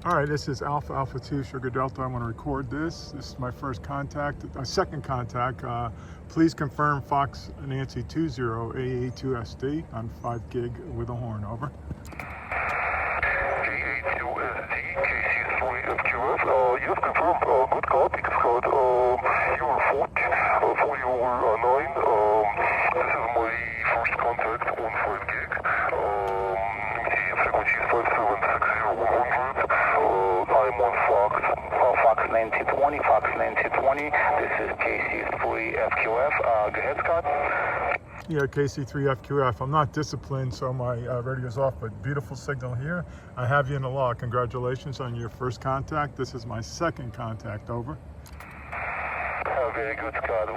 All right, this is Alpha Alpha 2 Sugar Delta. I want to record this. This is my first contact, second contact. Please confirm Fox Nancy 20 AA2SD on 5 gig with a horn, over. AA2SD, KC3FQF. Yes, confirm. Good call, because code. You were 40 over 9. This is my first contact on 5 gig. Let me see, frequency is 5760100. I'm on Fox 9020, Fox 9020. This is KC3FQF. Go ahead, Scott. Yeah, KC3FQF. I'm not disciplined, so my radio's off, but beautiful signal here. I have you in the law. Congratulations on your first contact. This is my second contact, over. Very good, Scott.